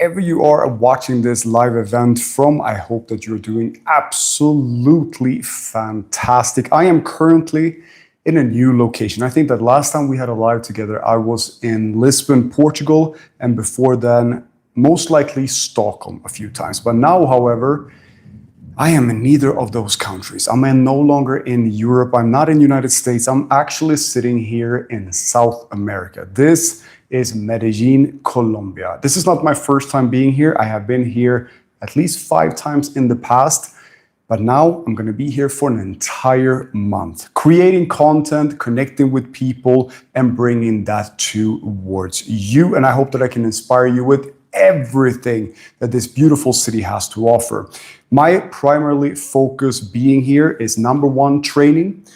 wherever you are watching this live event from, I hope that you're doing absolutely fantastic. I am currently in a new location. I think that last time we had a live together, I was in Lisbon, Portugal, and before then, most likely Stockholm a few times. But now, however, I am in neither of those countries. I'm no longer in Europe. I'm not in the United States. I'm actually sitting here in South America. This is Medellin, Colombia. This is not my first time being here. I have been here at least 5 times in the past, but now I'm going to be here for an entire month, creating content, connecting with people, and bringing that towards you. And I hope that I can inspire you with everything that this beautiful city has to offer. My primary focus being here is number 1, training.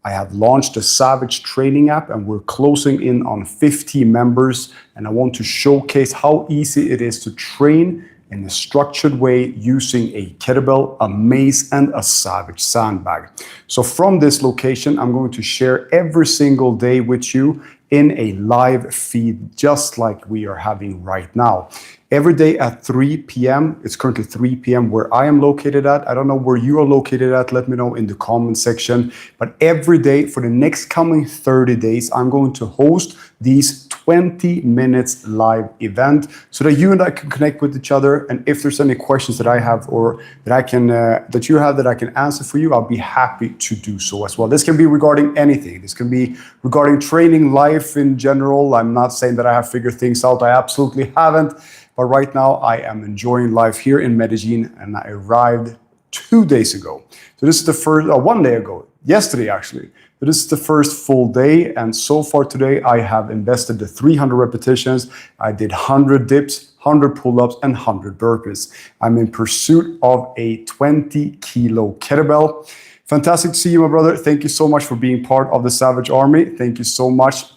I have launched a Savage training app and we're closing in on 50 members. And I want to showcase how easy it is to train in a structured way using a kettlebell, a mace, and a Savage sandbag. So from this location, I'm going to share every single day with you in a live feed, just like we are having right now. Every day at 3 p.m. It's currently 3 p.m. where I am located at. I don't know where you are located at. Let me know in the comment section. But every day for the next coming 30 days, I'm going to host these 20 minutes live event so that you and I can connect with each other. And if there's any questions that I have or that I can that you have that I can answer for you, I'll be happy to do so as well. This can be regarding anything. This can be regarding training, life in general. I'm not saying that I have figured things out. I absolutely haven't. But right now I am enjoying life here in Medellin, and I arrived 2 days ago. So this is the first, 1 day ago, yesterday actually. But this is the first full day, and so far today I have invested the 300 repetitions. I did 100 dips, 100 pull-ups, and 100 burpees. I'm in pursuit of a 20-kilo kettlebell. Fantastic to see you, my brother. Thank you so much for being part of the Savage Army. Thank you so much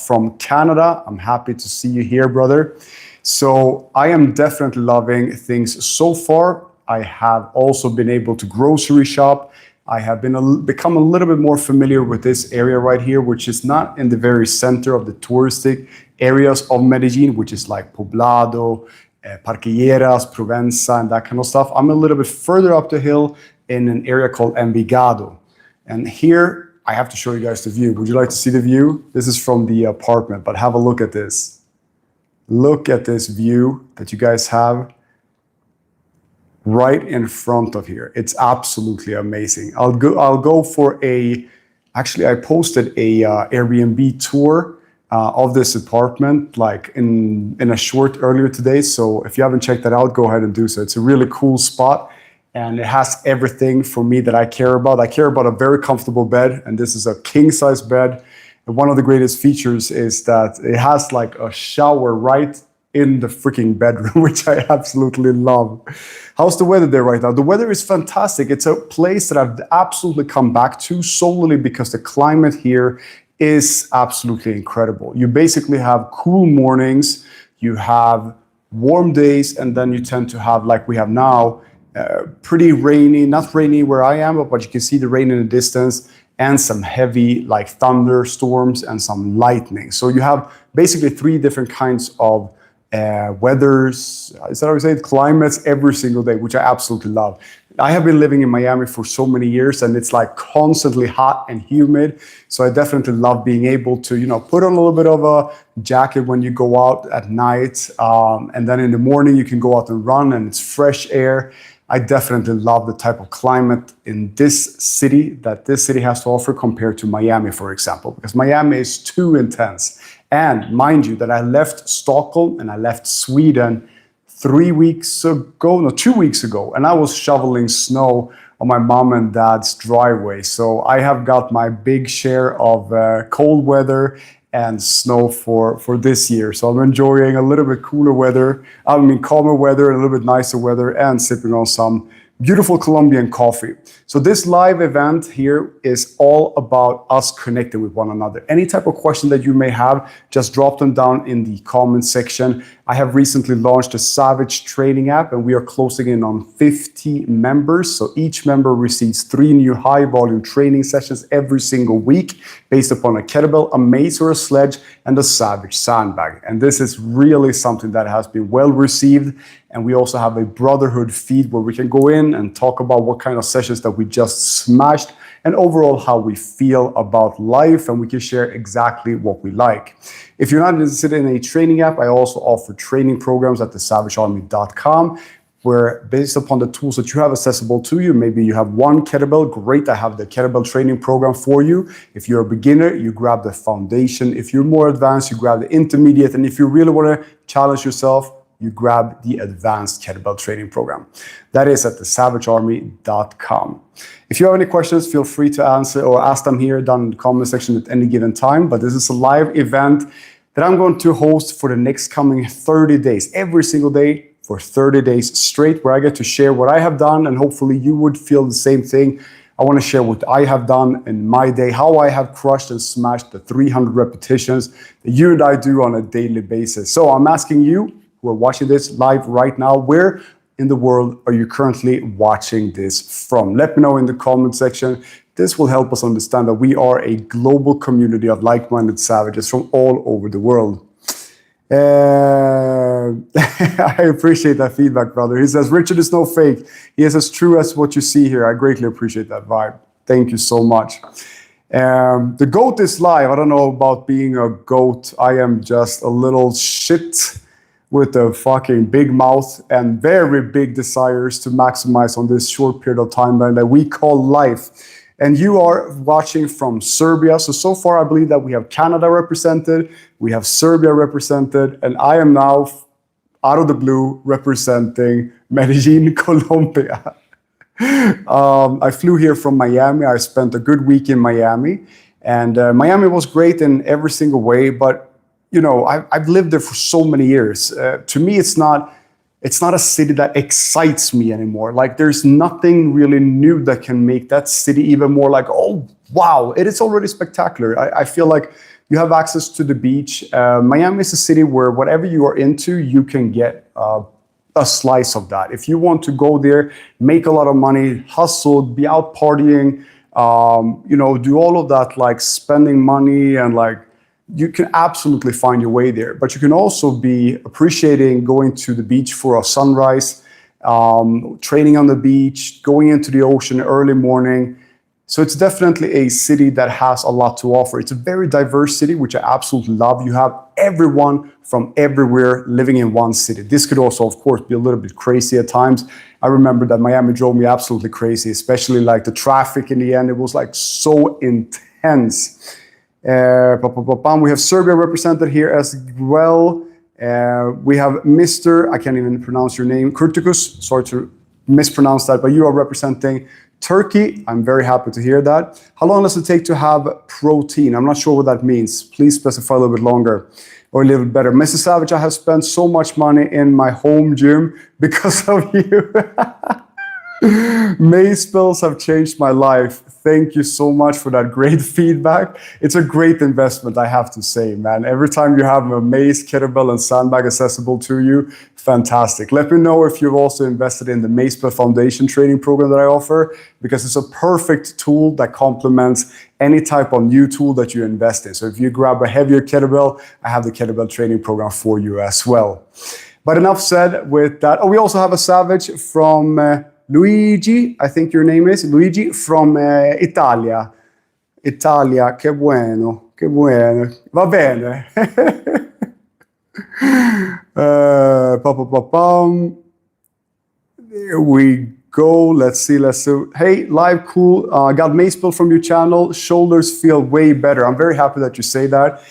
from Canada. I'm happy to see you here, brother. So I am definitely loving things so far. I have also been able to grocery shop. I have become a little bit more familiar with this area right here, which is not in the very center of the touristic areas of Medellin, which is like Poblado, Parque Lleras, Provenza, and that kind of stuff. I'm a little bit further up the hill in an area called Envigado. And here, I have to show you guys the view. Would you like to see the view? This is from the apartment, but have a look at this. Look at this view that you guys have right in front of here. It's absolutely amazing. I'll go for actually I posted a Airbnb tour of this apartment like in a short earlier today. So if you haven't checked that out, go ahead and do so. It's a really cool spot and it has everything for me that I care about. I care about a very comfortable bed, and this is a king size bed. And one of the greatest features is that it has like a shower right in the freaking bedroom, which I absolutely love. How's the weather there right now? The weather is fantastic. It's a place that I've absolutely come back to solely because the climate here is absolutely incredible. You basically have cool mornings, you have warm days, and then you tend to have, like we have now, pretty rainy, not rainy where I am, but you can see the rain in the distance, and some heavy like thunderstorms and some lightning. So you have basically 3 different kinds of weathers, is that how we say it? Climates every single day, which I absolutely love. I have been living in Miami for so many years and it's like constantly hot and humid. So I definitely love being able to, put on a little bit of a jacket when you go out at night. And then in the morning you can go out and run and it's fresh air. I definitely love the type of climate in this city that this city has to offer compared to Miami, for example, because Miami is too intense. And mind you that I left Stockholm and I left Sweden 2 weeks ago, and I was shoveling snow on my mom and dad's driveway. So I have got my big share of cold weather and snow for this year. So I'm enjoying a little bit calmer weather, a little bit nicer weather, and sipping on some beautiful Colombian coffee. So this live event here is all about us connecting with one another. Any type of question that you may have, just drop them down in the comment section. I have recently launched a Savage training app and we are closing in on 50 members. So each member receives 3 new high volume training sessions every single week, based upon a kettlebell, a mace or a sledge, and a Savage sandbag. And this is really something that has been well received. And we also have a brotherhood feed where we can go in and talk about what kind of sessions that we just smashed and overall how we feel about life, and we can share exactly what we like. If you're not interested in a training app, I also offer training programs at thesavagearmy.com, where based upon the tools that you have accessible to you, maybe you have one kettlebell, great, I have the kettlebell training program for you. If you're a beginner, you grab the foundation. If you're more advanced, you grab the intermediate. And if you really want to challenge yourself, you grab the advanced kettlebell training program. That is at thesavagearmy.com. If you have any questions, feel free to answer or ask them here down in the comment section at any given time. But this is a live event that I'm going to host for the next coming 30 days, every single day for 30 days straight, where I get to share what I have done, and hopefully you would feel the same thing. I want to share what I have done in my day, how I have crushed and smashed the 300 repetitions that you and I do on a daily basis. So I'm asking you who are watching this live right now, where in the world are you currently watching this from? Let me know in the comment section. This will help us understand that we are a global community of like-minded savages from all over the world. I appreciate that feedback, brother. He says, Richard is no fake. He is as true as what you see here. I greatly appreciate that vibe. Thank you so much. The goat is live. I don't know about being a goat. I am just a little shit with a fucking big mouth and very big desires to maximize on this short period of time that we call life. And you are watching from Serbia. So far, I believe that we have Canada represented, we have Serbia represented, and I am now, out of the blue, representing Medellin, Colombia. I flew here from Miami. I spent a good week in Miami. And Miami was great in every single way, but you know, I've lived there for so many years. To me, it's not a city that excites me anymore. Like, there's nothing really new that can make that city even more like, oh, wow, it is already spectacular. I feel like you have access to the beach. Miami is a city where whatever you are into, you can get a slice of that. If you want to go there, make a lot of money, hustle, be out partying, you know, do all of that, like spending money and like, you can absolutely find your way there. But you can also be appreciating going to the beach for a sunrise, training on the beach, going into the ocean early morning. So it's definitely a city that has a lot to offer. It's a very diverse city, which I absolutely love. You have everyone from everywhere living in one city. This could also, of course, be a little bit crazy at times. I remember that Miami drove me absolutely crazy, especially like the traffic in the end. It was like so intense. We have Serbia represented here as well. We have Mr. I can't even pronounce your name, Kurtikus. Sorry to mispronounce that, but you are representing Turkey. I'm very happy to hear that. How long does it take to have protein? I'm not sure what that means. Please specify a little bit longer or a little bit better. Mrs. Savage, I have spent so much money in my home gym because of you. Mace spells have changed my life. Thank you so much for that great feedback. It's a great investment, I have to say, man. Every time you have a mace, kettlebell, and sandbag accessible to you, fantastic. Let me know if you've also invested in the MaceSpell Foundation training program that I offer, because it's a perfect tool that complements any type of new tool that you invest in. So if you grab a heavier kettlebell, I have the kettlebell training program for you as well. But enough said with that. Oh, we also have a Savage from Luigi, I think your name is Luigi from Italia. Italia, che bueno, che bueno. Va bene. There we go. Let's see. Hey, live cool. Got MaceSpell from your channel. Shoulders feel way better. I'm very happy that you say that.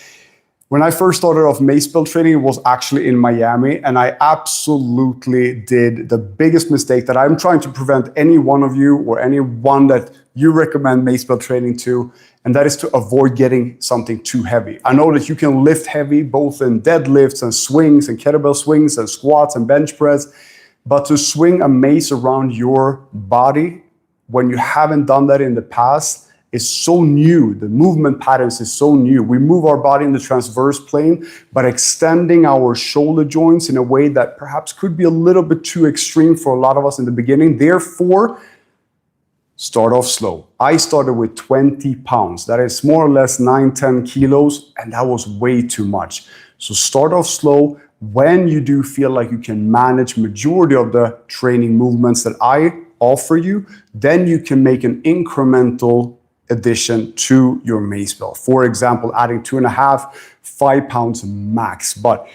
When I first started off MaceSpell training, it was actually in Miami, and I absolutely did the biggest mistake that I'm trying to prevent any one of you or anyone that you recommend MaceSpell training to, and that is to avoid getting something too heavy. I know that you can lift heavy, both in deadlifts and swings and kettlebell swings and squats and bench press, but to swing a mace around your body when you haven't done that in the past is so new. The movement patterns is so new. We move our body in the transverse plane, but extending our shoulder joints in a way that perhaps could be a little bit too extreme for a lot of us in the beginning. Therefore, Start off slow. I started with 20 pounds. That is more or less 9-10 kilos, and that was way too much. So start off slow. When you do feel like you can manage majority of the training movements that I offer you, then you can make an incremental addition to your mace bell. For example, adding 2.5, 5 pounds max. But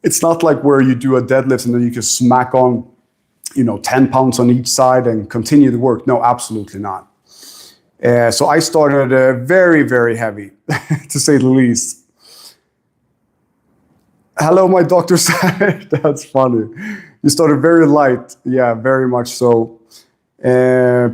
it's not like where you do a deadlift and then you can smack on 10 pounds on each side and continue the work. No, absolutely not. So I started very, very heavy, to say the least. Hello, my doctor said. That's funny. You started very light. Yeah, very much so. Hey,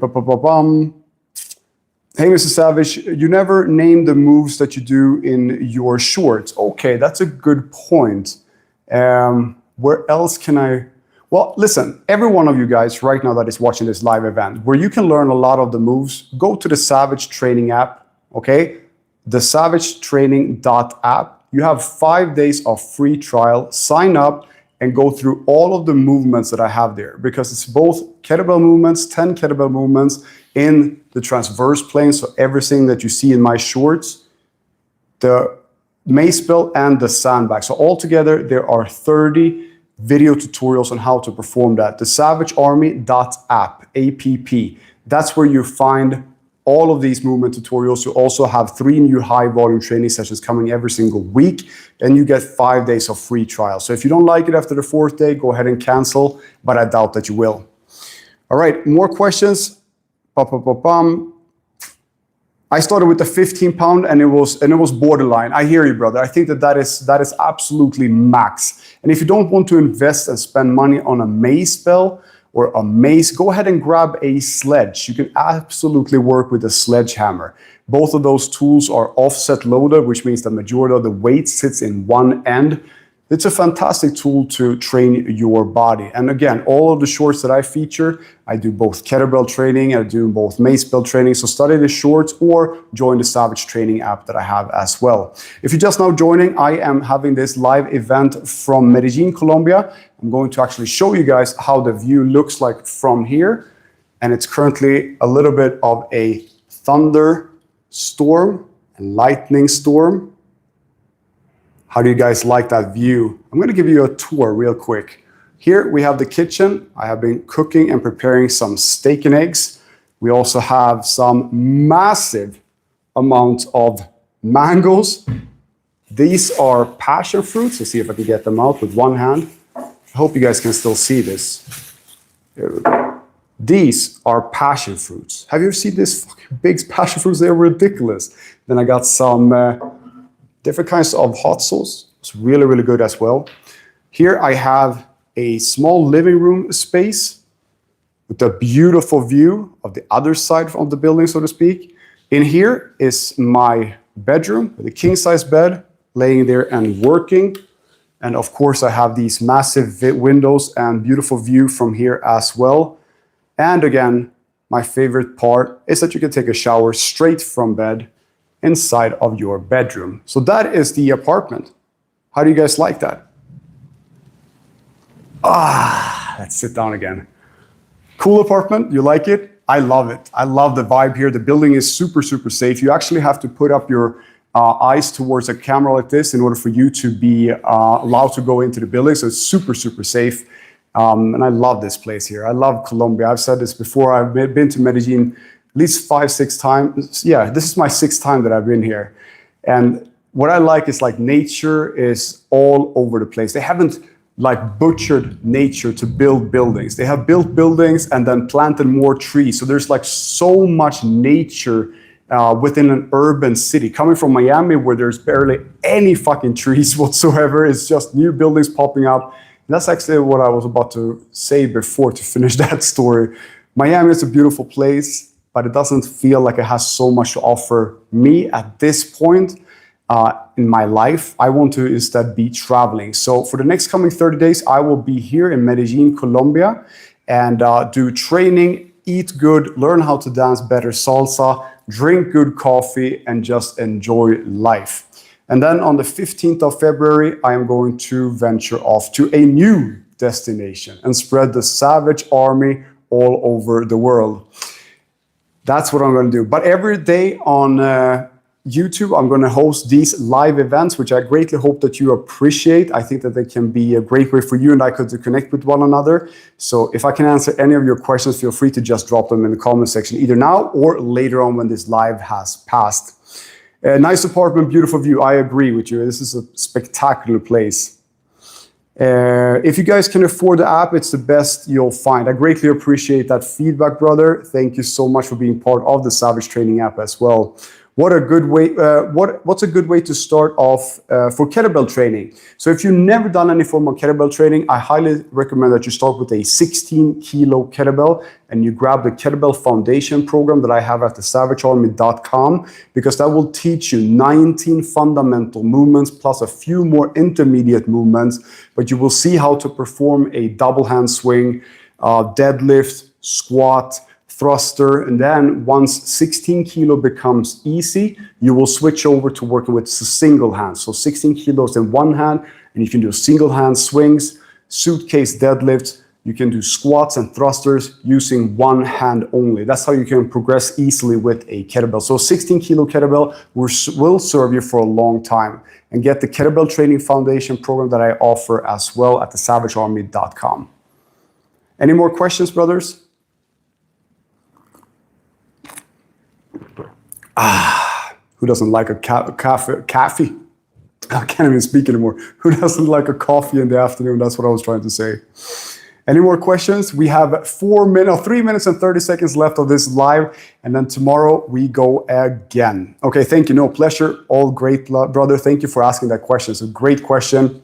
Mr. Savage, you never name the moves that you do in your shorts. Okay, that's a good point. Where else can I... Well, listen, every one of you guys right now that is watching this live event, where you can learn a lot of the moves, go to the Savage Training app, okay? The savagetraining.app. You have 5 days of free trial. Sign up and go through all of the movements that I have there, because it's both kettlebell movements, 10 kettlebell movements in the transverse plane. So everything that you see in my shorts, the mace bell and the sandbag. So altogether, there are 30 video tutorials on how to perform that. The savagearmy.app, APP. That's where you find all of these movement tutorials. You also have 3 new high volume training sessions coming every single week, and you get 5 days of free trial. So if you don't like it after the 4th day, go ahead and cancel, but I doubt that you will. All right, more questions. I started with the 15 pound and it was borderline. I hear you, brother. I think that is absolutely max. And if you don't want to invest and spend money on a mace bell or a mace, go ahead and grab a sledge. You can absolutely work with a sledgehammer. Both of those tools are offset loaded, which means the majority of the weight sits in one end. It's a fantastic tool to train your body. And again, all of the shorts that I feature, I do both kettlebell training, I do both mace bell training. So study the shorts or join the Savage Training app that I have as well. If you're just now joining, I am having this live event from Medellin, Colombia. I'm going to actually show you guys how the view looks like from here. And it's currently a little bit of a thunderstorm and lightning storm. How do you guys like that view? I'm going to give you a tour real quick. Here we have the kitchen. I have been cooking and preparing some steak and eggs. We also have some massive amounts of mangoes. These are passion fruits. Let's see if I can get them out with one hand. I hope you guys can still see this. There we go. These are passion fruits. Have you ever seen these fucking big passion fruits? They're ridiculous. Then I got some different kinds of hot sauce. It's really, really good as well. Here I have a small living room space with a beautiful view of the other side of the building, so to speak. In here is my bedroom with a king-size bed, laying there and working. And of course, I have these massive windows and beautiful view from here as well. And again, my favorite part is that you can take a shower straight from bed inside of your bedroom. So that is the apartment. How do you guys like that? Let's sit down again. Cool apartment, you like it? I love it. I love the vibe here. The building is super, super safe. You actually have to put up your eyes towards a camera like this in order for you to be allowed to go into the building. So it's super, super safe. And I love this place here. I love Colombia. I've said this before. I've been to Medellin at least 5-6 times. Yeah, this is my 6th time that I've been here. And what I like is like nature is all over the place. They haven't like butchered nature to build buildings. They have built buildings and then planted more trees. So there's like so much nature within an urban city. Coming from Miami, where there's barely any fucking trees whatsoever, it's just new buildings popping up. And that's actually what I was about to say before to finish that story. Miami is a beautiful place, but it doesn't feel like it has so much to offer me at this point in my life. I want to instead be traveling. So for the next coming 30 days, I will be here in Medellin, Colombia, and do training, eat good, learn how to dance better salsa, drink good coffee, and just enjoy life. And then on the 15th of February, I am going to venture off to a new destination and spread the Savage Army all over the world. That's what I'm going to do. But every day on YouTube, I'm going to host these live events, which I greatly hope that you appreciate. I think that they can be a great way for you and I to connect with one another. So if I can answer any of your questions, feel free to just drop them in the comment section, either now or later on when this live has passed. Nice apartment, beautiful view. I agree with you. This is a spectacular place. If you guys can afford the app, it's the best you'll find. I greatly appreciate that feedback, brother. Thank you so much for being part of the Savage Training app as well. What a good way, what's a good way to start off for kettlebell training? So if you've never done any form of kettlebell training, I highly recommend that you start with a 16 kilo kettlebell and you grab the kettlebell foundation program that I have at thesavagearmy.com, because that will teach you 19 fundamental movements plus a few more intermediate movements, but you will see how to perform a double hand swing, deadlift, squat, thruster, and then once 16 kilo becomes easy, you will switch over to working with single hand. So 16 kilos in one hand, and you can do single hand swings, suitcase deadlifts, you can do squats and thrusters using one hand only. That's how you can progress easily with a kettlebell. So 16 kilo kettlebell will serve you for a long time. And get the Kettlebell Training Foundation program that I offer as well at thesavagearmy.com. Any more questions, brothers? Who doesn't like a coffee? I can't even speak anymore. Who doesn't like a coffee in the afternoon? That's what I was trying to say. Any more questions? We have 3 minutes and 30 seconds left of this live, and then tomorrow we go again. Okay, thank you. No, pleasure. All great, brother. Thank you for asking that question. It's a great question.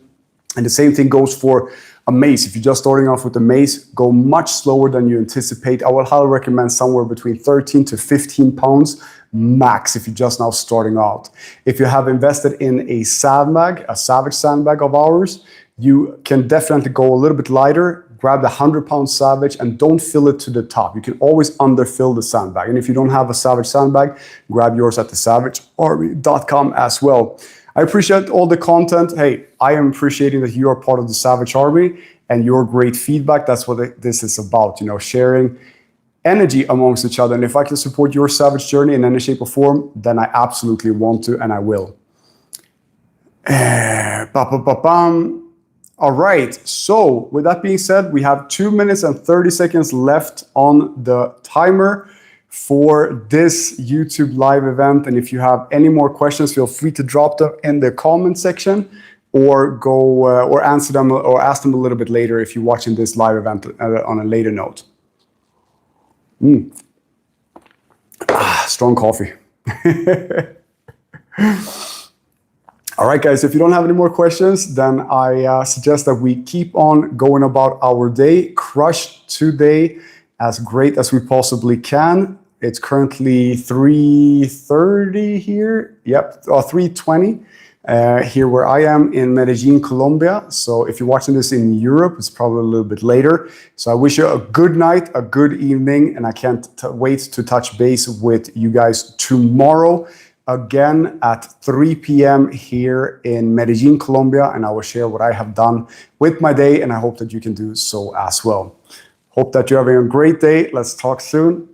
And the same thing goes for a mace. If you're just starting off with a mace, go much slower than you anticipate. I would highly recommend somewhere between 13 to 15 pounds max if you're just now starting out. If you have invested in a sandbag, a Savage sandbag of ours, you can definitely go a little bit lighter. Grab the 100-pound Savage and don't fill it to the top. You can always underfill the sandbag. And if you don't have a Savage sandbag, grab yours at thesavagearmy.com as well. I appreciate all the content. Hey, I am appreciating that you are part of the Savage Army and your great feedback. That's what this is about, sharing energy amongst each other. And if I can support your Savage journey in any shape or form, then I absolutely want to and I will. All right, so with that being said, we have 2 minutes and 30 seconds left on the timer for this YouTube live event. And if you have any more questions, feel free to drop them in the comment section or go or answer them or ask them a little bit later if you're watching this live event on a later note. Strong coffee. All right, guys, if you don't have any more questions, then I suggest that we keep on going about our day. Crush today as great as we possibly can. It's currently 3:30 here. Yep, 3:20 here where I am in Medellin, Colombia. So if you're watching this in Europe, it's probably a little bit later. So I wish you a good night, a good evening, and I can't wait to touch base with you guys tomorrow. Again at 3 p.m. here in Medellin, Colombia, and I will share what I have done with my day, and I hope that you can do so as well. Hope that you're having a great day. Let's talk soon.